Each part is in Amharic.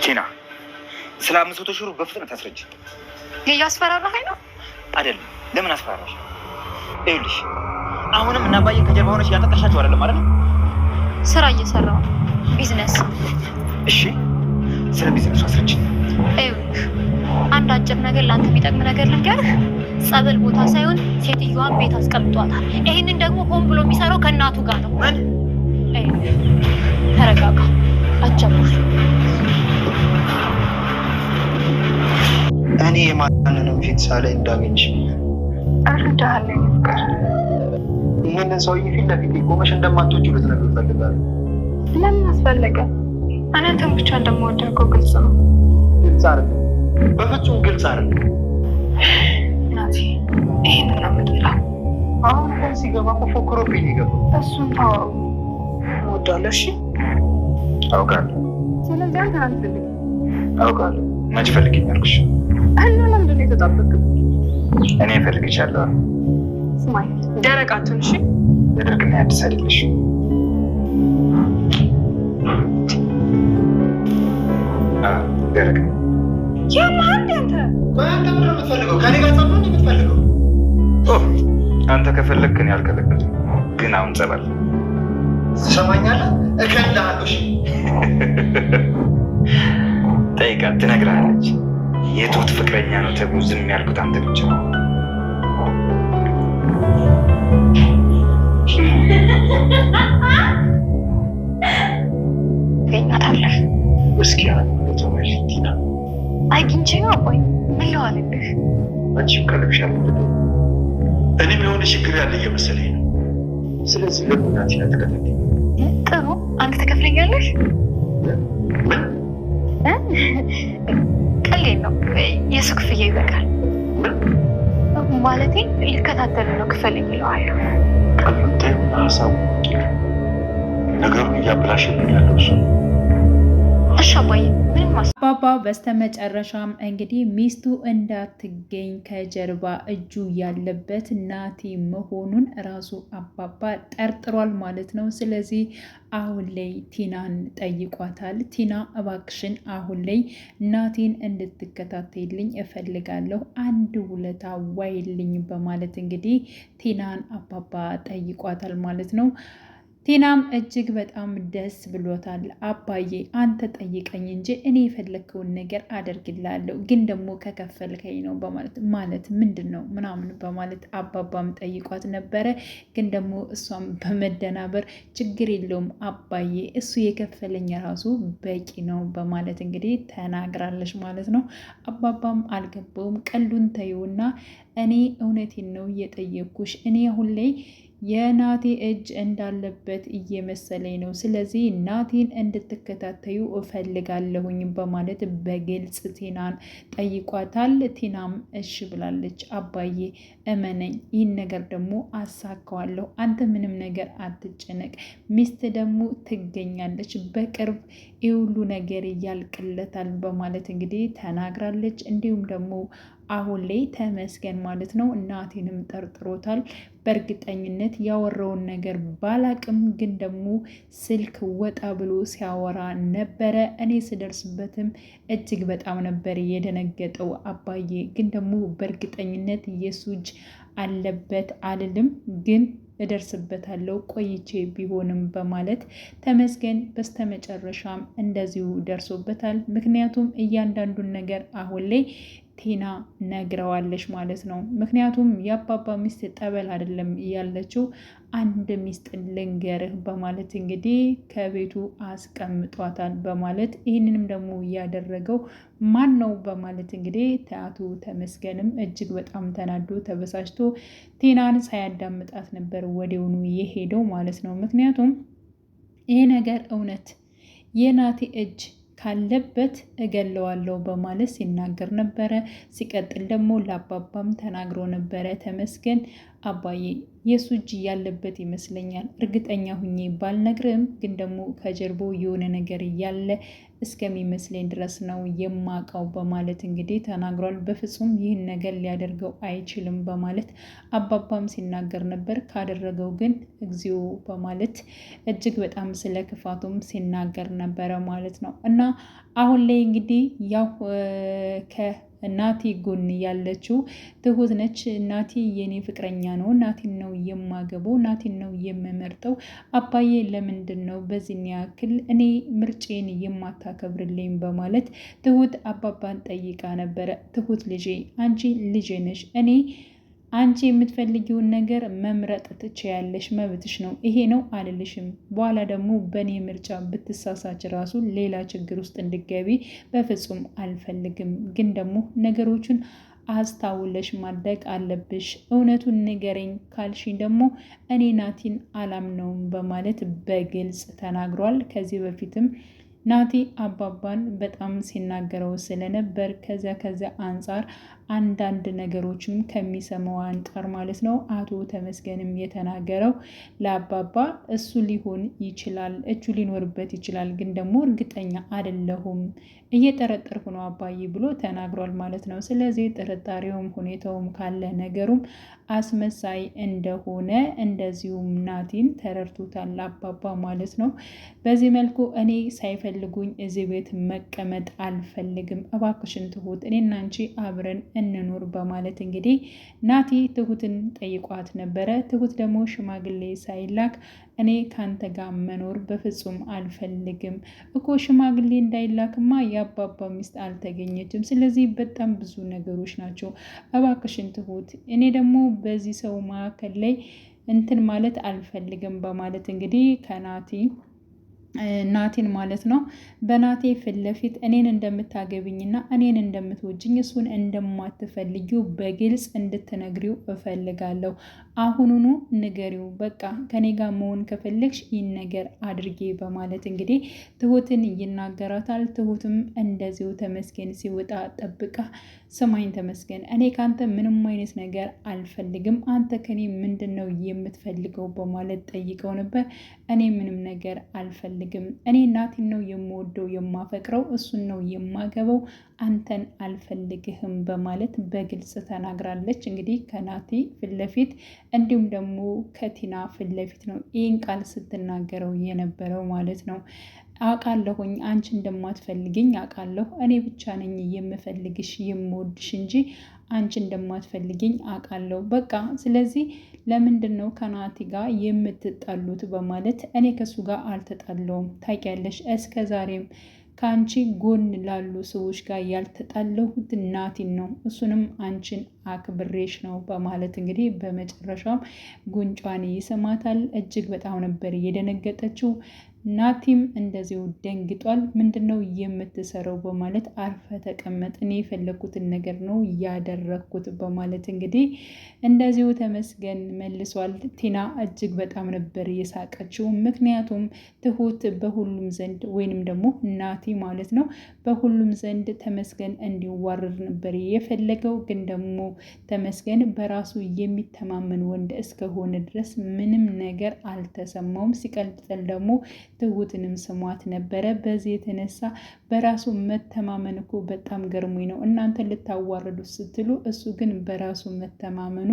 ቲና ስለ 500 ሺህ ብር በፍጥነት አስረጅ። እያስፈራራኸኝ ነው? አይደለም። ለምን አስፈራራሽ? ይኸውልሽ አሁንም እና አባዬ ከጀርባ ሆነሽ እያጠቀሻቸው አይደለም አይደል? ስራ እየሰራሁ ቢዝነስ። እሺ ስለ ቢዝነሱ አስረጅ። ይኸውልሽ አንድ አጭር ነገር ለአንተ የሚጠቅም ነገር ልንገርህ። ጸበል ቦታ ሳይሆን ሴትዮዋን ቤት አስቀምጧታል። ይሄንን ደግሞ ሆን ብሎ የሚሰራው ከእናቱ ጋር ነው። ምን? ተረጋጋ፣ አትቸኩል። እኔ የማንንም ፊት ሳላይ እንዳገኝሽ እርዳሃለሁ። ይህንን ሰውዬ ፊት ለፊት ቆመሽ እንደማትወጪው ልትነግሪው እፈልጋለሁ። ለምን አስፈለገ? እኔ አንተን ብቻ እንደምወደው እኮ ግልጽ ነው። ግልጽ አይደለም፣ በፍጹም ግልጽ አይደለም። ናቲ ይሄን ነው የምትለው? አሁን ግን ሲገባ እኮ ፎክሮብኝ ይገባል። እሱን ተወው። እወዳለሁ። እሺ አውቃለሁ። ስለዚህ አንተ አትፈልግ። አውቃለሁ። መች ፈልግኝ አልኩሽ? እና ለምንድን ነው የተጣበቅም? እኔ እፈልግሻለሁ። ስማኝ ደረቅ አትሁን እሺ? የደርግና የአዲስ አይደለሽ። ደረቅ የማን አንተ? አንተ ምንድን ነው የምትፈልገው? ከኔ ጋር ጸብ ነው የምትፈልገው? አንተ ከፈለግክ እኔ አልከለከልም፣ ግን አሁን ጸባል ትሰማኛለህ? እከልሃለሁ። እሺ ጠይቃት፣ ትነግርሃለች። የትሁት ፍቅረኛ ነው ተብሎ ዝም ያልኩት አንተ ብቻ ነው። ገኛታለህ? እስኪ ተመሽ ቲና። አግኝቼ ነው አባይ። ምን ለዋልልህ? አንቺም ከልብሻል። እኔም የሆነ ችግር ያለ እየመሰለኝ ነው። ስለዚህ ለቡና ቲና ተከታተይ። ጥሩ። አንተ ተከፍለኛለህ? ቀሌን ነው የሱ ክፍያ ይበቃል። ማለቴ ሊከታተል ነው። ክፈለኝ ይለዋለሁ። ቀልምታዩና ሀሳቡ ነገሩን እያበላሸልኝ ያለው እሱ። እሺ አባዬ ምንም አባባ በስተመጨረሻም እንግዲህ ሚስቱ እንዳትገኝ ከጀርባ እጁ ያለበት ናቲ መሆኑን ራሱ አባባ ጠርጥሯል ማለት ነው። ስለዚህ አሁን ላይ ቲናን ጠይቋታል። ቲና እባክሽን አሁን ላይ ናቲን እንድትከታተይልኝ እፈልጋለሁ፣ አንድ ውለታ ዋይልኝ በማለት እንግዲህ ቲናን አባባ ጠይቋታል ማለት ነው። ቲናም እጅግ በጣም ደስ ብሎታል። አባዬ አንተ ጠይቀኝ እንጂ እኔ የፈለግከውን ነገር አደርግላለሁ፣ ግን ደግሞ ከከፈልከኝ ነው ማለት ምንድን ነው ምናምን በማለት አባባም ጠይቋት ነበረ። ግን ደግሞ እሷም በመደናበር ችግር የለውም አባዬ እሱ የከፈለኝ ራሱ በቂ ነው በማለት እንግዲህ ተናግራለች ማለት ነው። አባባም አልገባውም። ቀሉን ተይውና እኔ እውነቴን ነው እየጠየኩሽ እኔ አሁን ላይ የናቲ እጅ እንዳለበት እየመሰለኝ ነው። ስለዚህ ናቲን እንድትከታተዩ እፈልጋለሁኝ በማለት በግልጽ ቲናን ጠይቋታል። ቲናም እሺ ብላለች። አባዬ እመነኝ፣ ይህን ነገር ደግሞ አሳካዋለሁ፣ አንተ ምንም ነገር አትጨነቅ፣ ሚስት ደግሞ ትገኛለች፣ በቅርብ የሁሉ ነገር ያልቅለታል በማለት እንግዲህ ተናግራለች። እንዲሁም ደግሞ አሁን ላይ ተመስገን ማለት ነው ናቲንም ጠርጥሮታል። በእርግጠኝነት ያወራውን ነገር ባላቅም ግን ደግሞ ስልክ ወጣ ብሎ ሲያወራ ነበረ። እኔ ስደርስበትም እጅግ በጣም ነበር የደነገጠው አባዬ። ግን ደግሞ በእርግጠኝነት የሱ እጅ አለበት አልልም፣ ግን እደርስበታለሁ ቆይቼ ቢሆንም በማለት ተመስገን በስተመጨረሻም እንደዚሁ ደርሶበታል። ምክንያቱም እያንዳንዱን ነገር አሁን ላይ ቲና ነግረዋለች ማለት ነው። ምክንያቱም የአባባ ሚስት ጠበል አይደለም ያለችው፣ አንድ ሚስት ልንገርህ በማለት እንግዲህ ከቤቱ አስቀምጧታል በማለት ይህንንም ደግሞ ያደረገው ማን ነው በማለት እንግዲህ አቶ ተመስገንም እጅግ በጣም ተናዶ ተበሳጭቶ ቲናን ሳያዳምጣት ነበር ወዲያውኑ የሄደው ማለት ነው። ምክንያቱም ይህ ነገር እውነት የናቲ እጅ ካለበት እገለዋለሁ በማለት ሲናገር ነበረ። ሲቀጥል ደግሞ ለአባባም ተናግሮ ነበረ ተመስገን። አባዬ የሱ እጅ ያለበት ይመስለኛል። እርግጠኛ ሁኜ ባልነግርም ግን ደግሞ ከጀርባው የሆነ ነገር ያለ እስከሚመስለኝ ድረስ ነው የማውቀው በማለት እንግዲህ ተናግሯል። በፍጹም ይህን ነገር ሊያደርገው አይችልም በማለት አባባም ሲናገር ነበር። ካደረገው ግን እግዚኦ በማለት እጅግ በጣም ስለ ክፋቱም ሲናገር ነበረ ማለት ነው። እና አሁን ላይ እንግዲህ ያው ናቲ ጎን ያለችው ትሁት ነች። ናቲ የኔ ፍቅረኛ ነው፣ ናቲን ነው የማገበው፣ ናቲን ነው የምመርጠው። አባዬ ለምንድን ነው በዚህን ያክል እኔ ምርጬን የማታከብርልኝ በማለት ትሁት አባባን ጠይቃ ነበረ። ትሁት ልጄ፣ አንቺ ልጄ ነሽ፣ እኔ አንቺ የምትፈልጊውን ነገር መምረጥ ትችያለሽ፣ መብትሽ ነው። ይሄ ነው አልልሽም። በኋላ ደግሞ በእኔ ምርጫ ብትሳሳች ራሱ ሌላ ችግር ውስጥ እንድገቢ በፍጹም አልፈልግም። ግን ደግሞ ነገሮችን አስታውለሽ ማድረግ አለብሽ። እውነቱን ንገረኝ ካልሽኝ ደግሞ እኔ ናቲን አላምነውም በማለት በግልጽ ተናግሯል። ከዚህ በፊትም ናቲ አባባን በጣም ሲናገረው ስለነበር ከዚያ አንጻር አንዳንድ ነገሮችንም ከሚሰማው አንጻር ማለት ነው አቶ ተመስገንም የተናገረው ለአባባ እሱ ሊሆን ይችላል፣ እጁ ሊኖርበት ይችላል፣ ግን ደግሞ እርግጠኛ አይደለሁም፣ እየጠረጠርኩ ነው አባዬ ብሎ ተናግሯል ማለት ነው። ስለዚህ ጥርጣሬውም ሁኔታውም ካለ ነገሩም አስመሳይ እንደሆነ እንደዚሁም ናቲን ተረድቶታል አባባ ማለት ነው። በዚህ መልኩ እኔ ሳይፈልጉኝ እዚህ ቤት መቀመጥ አልፈልግም፣ እባክሽን ትሁት እኔና አንቺ አብረን እንኑር በማለት እንግዲህ ናቲ ትሁትን ጠይቋት ነበረ። ትሁት ደግሞ ሽማግሌ ሳይላክ እኔ ካንተ ጋር መኖር በፍጹም አልፈልግም እኮ፣ ሽማግሌ እንዳይላክማ የአባባ ሚስት አልተገኘችም። ስለዚህ በጣም ብዙ ነገሮች ናቸው፣ እባክሽን ትሁት እኔ ደግሞ በዚህ ሰው መካከል ላይ እንትን ማለት አልፈልግም በማለት እንግዲህ ናቲን ማለት ነው በናቴ ፊት ለፊት እኔን እንደምታገብኝና እኔን እንደምትወጅኝ እሱን እንደማትፈልጊው በግልጽ እንድትነግሪው እፈልጋለሁ። አሁኑኑ ንገሪው፣ በቃ ከኔ ጋር መሆን ከፈለግሽ ይህን ነገር አድርጌ በማለት እንግዲህ ትሁትን ይናገራታል። ትሁትም እንደዚሁ ተመስገን ሲወጣ ጠብቃ ስማኝ ተመስገን፣ እኔ ካንተ ምንም አይነት ነገር አልፈልግም፣ አንተ ከኔ ምንድን ነው የምትፈልገው በማለት ጠይቀው ነበር። እኔ ምንም ነገር አልፈልግም፣ እኔ ናቲን ነው የምወደው የማፈቅረው፣ እሱን ነው የማገበው፣ አንተን አልፈልግህም በማለት በግልጽ ተናግራለች። እንግዲህ ከናቲ ፊት ለፊት እንዲሁም ደግሞ ከቲና ፊት ለፊት ነው ይህን ቃል ስትናገረው የነበረው ማለት ነው። አውቃለሁኝ አንቺ እንደማትፈልግኝ አውቃለሁ፣ እኔ ብቻ ነኝ የምፈልግሽ የምወድሽ እንጂ አንቺ እንደማትፈልግኝ አውቃለሁ። በቃ ስለዚህ ለምንድን ነው ከናቲ ጋር የምትጣሉት በማለት እኔ ከሱ ጋር አልተጣለውም፣ ታውቂያለሽ፣ እስከ ዛሬም ከአንቺ ጎን ላሉ ሰዎች ጋር ያልተጣለሁት ናቲን ነው፣ እሱንም አንቺን አክብሬሽ ነው በማለት እንግዲህ በመጨረሻም ጉንጯን ይስማታል። እጅግ በጣም ነበር የደነገጠችው። ናቲም እንደዚሁ ደንግጧል። ምንድነው የምትሰራው በማለት አርፈ ተቀመጥ፣ እኔ የፈለኩትን ነገር ነው ያደረኩት በማለት እንግዲህ እንደዚሁ ተመስገን መልሷል። ቲና እጅግ በጣም ነበር የሳቀችው። ምክንያቱም ትሁት በሁሉም ዘንድ ወይንም ደግሞ ናቲ ማለት ነው በሁሉም ዘንድ ተመስገን እንዲዋረድ ነበር የፈለገው። ግን ደግሞ ተመስገን በራሱ የሚተማመን ወንድ እስከሆነ ድረስ ምንም ነገር አልተሰማውም። ሲቀጥል ደግሞ ትሁትንም ስሟት ነበረ። በዚህ የተነሳ በራሱ መተማመን እኮ በጣም ገርሞኝ ነው እናንተ ልታዋርዱ ስትሉ፣ እሱ ግን በራሱ መተማመኑ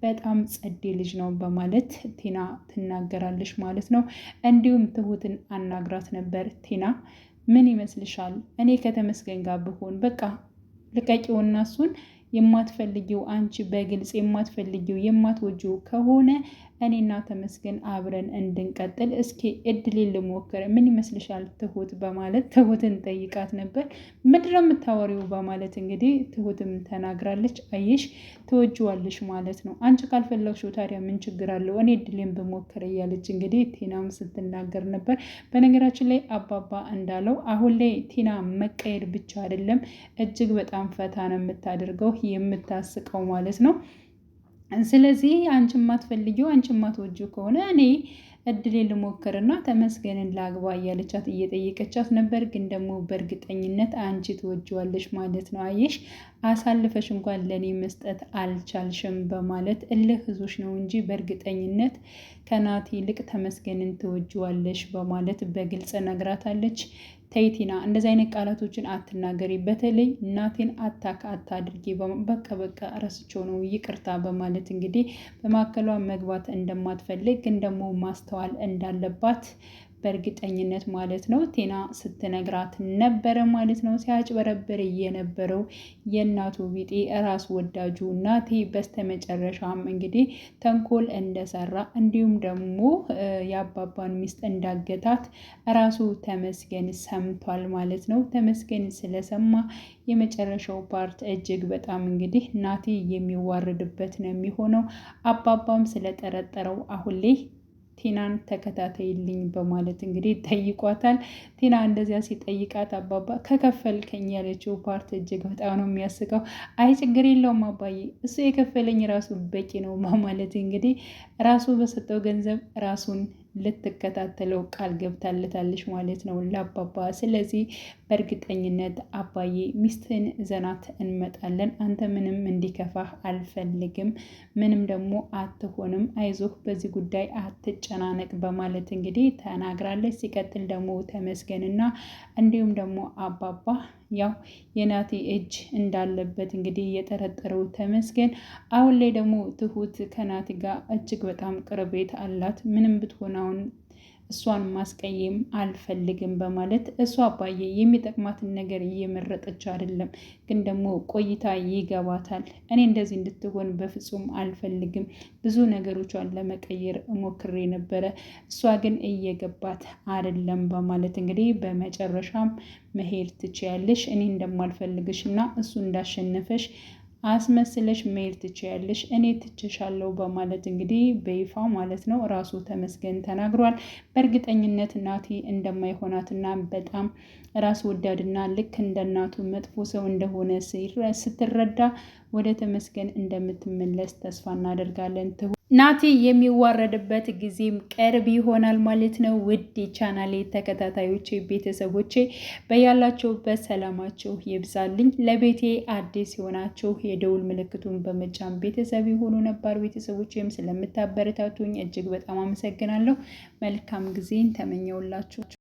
በጣም ጸዴ ልጅ ነው በማለት ቲና ትናገራለች ማለት ነው። እንዲሁም ትሁትን አናግራት ነበር። ቲና ምን ይመስልሻል? እኔ ከተመስገን ጋር ብሆን በቃ ልቀቂውና እሱን የማትፈልጊው አንቺ በግልጽ የማትፈልጊው የማትወጂው ከሆነ እኔና ተመስገን አብረን እንድንቀጥል እስኪ እድሌን ልሞክር፣ ምን ይመስልሻል ትሁት በማለት ትሁትን ጠይቃት ነበር። ምንድን ነው የምታወሪው በማለት እንግዲህ ትሁትም ተናግራለች። አየሽ ትወጂዋለሽ ማለት ነው፣ አንቺ ካልፈለግሽው ታዲያ ምን ችግር አለው እኔ እድሌን ብሞክር እያለች እንግዲህ ቲናም ስትናገር ነበር። በነገራችን ላይ አባባ እንዳለው አሁን ላይ ቲና መቀየር ብቻ አይደለም እጅግ በጣም ፈታ ነው የምታደርገው የምታስቀው ማለት ነው። ስለዚህ አንቺ የማትፈልጊው አንቺ የማትወጂው ከሆነ እኔ እድሌ ልሞክርና ተመስገንን ላግባ እያለቻት እየጠየቀቻት ነበር። ግን ደግሞ በእርግጠኝነት አንቺ ትወጂዋለሽ ማለት ነው፣ አየሽ አሳልፈሽ እንኳን ለእኔ መስጠት አልቻልሽም በማለት እልህ ይዞሽ ነው እንጂ በእርግጠኝነት ከናቲ ይልቅ ተመስገንን ትወጂዋለሽ በማለት በግልጽ ነግራታለች። ተይቲና እንደዚህ አይነት ቃላቶችን አትናገሪ፣ በተለይ እናቴን አታክ አታድርጊ፣ በቃ ረስቸው ነው ይቅርታ በማለት እንግዲህ በማዕከሏ መግባት እንደማትፈልግ ግን ደግሞ ማስተዋል እንዳለባት በእርግጠኝነት ማለት ነው ቴና ስትነግራት ነበረ ማለት ነው። ሲያጭበረብር የነበረው የእናቱ ቢጤ ራስ ወዳጁ ናቲ በስተመጨረሻም እንግዲህ ተንኮል እንደሰራ እንዲሁም ደግሞ የአባባን ሚስት እንዳገታት ራሱ ተመስገን ሰምቷል ማለት ነው። ተመስገን ስለሰማ የመጨረሻው ፓርት እጅግ በጣም እንግዲህ ናቲ የሚዋረድበት ነው የሚሆነው። አባባም ስለጠረጠረው አሁን ላይ ቲናን ተከታተይልኝ በማለት እንግዲህ ጠይቋታል። ቲና እንደዚያ ሲጠይቃት አባባ ከከፈልከኝ ያለችው ፓርት እጅግ በጣም ነው የሚያስቀው። አይ ችግር የለውም አባዬ እሱ የከፈለኝ ራሱ በቂ ነው በማለት እንግዲህ ራሱ በሰጠው ገንዘብ ራሱን ልትከታተለው ቃል ገብታለታለች ማለት ነው ለአባባ። ስለዚህ በእርግጠኝነት አባዬ ሚስትህን ዘናት እንመጣለን፣ አንተ ምንም እንዲከፋህ አልፈልግም፣ ምንም ደግሞ አትሆንም፣ አይዞህ በዚህ ጉዳይ አትጨናነቅ በማለት እንግዲህ ተናግራለች። ሲቀጥል ደግሞ ተመስገንና እንዲሁም ደግሞ አባባ ያው የናቲ እጅ እንዳለበት እንግዲህ የጠረጠረው ተመስገን አሁን ላይ ደግሞ ትሁት ከናቲ ጋር እጅግ በጣም ቅርቤት አላት። ምንም ብትሆን አሁን እሷን ማስቀየም አልፈልግም በማለት እሷ አባዬ የሚጠቅማትን ነገር እየመረጠች አይደለም፣ ግን ደግሞ ቆይታ ይገባታል። እኔ እንደዚህ እንድትሆን በፍጹም አልፈልግም፣ ብዙ ነገሮቿን ለመቀየር ሞክሬ ነበረ፣ እሷ ግን እየገባት አይደለም በማለት እንግዲህ በመጨረሻም መሄድ ትችያለሽ፣ እኔ እንደማልፈልግሽ እና እሱ እንዳሸነፈሽ አስመስለሽ መሄድ ትችያለሽ፣ እኔ ትችሻለሁ በማለት እንግዲህ በይፋ ማለት ነው ራሱ ተመስገን ተናግሯል። በእርግጠኝነት ናቲ እንደማይሆናትና በጣም ራስ ወዳድና ልክ እንደ እናቱ መጥፎ ሰው እንደሆነ ስትረዳ ወደ ተመስገን እንደምትመለስ ተስፋ እናደርጋለን። ናቲ የሚዋረድበት ጊዜም ቅርብ ይሆናል ማለት ነው። ውድ የቻናሌ ተከታታዮቼ ቤተሰቦቼ በያላችሁበት ሰላማችሁ ይብዛልኝ። ለቤቴ አዲስ የሆናችሁ የደውል ምልክቱን በመጫን ቤተሰብ የሆኑ ነባር ቤተሰቦችም ስለምታበረታቱኝ እጅግ በጣም አመሰግናለሁ። መልካም ጊዜን ተመኘውላችሁ።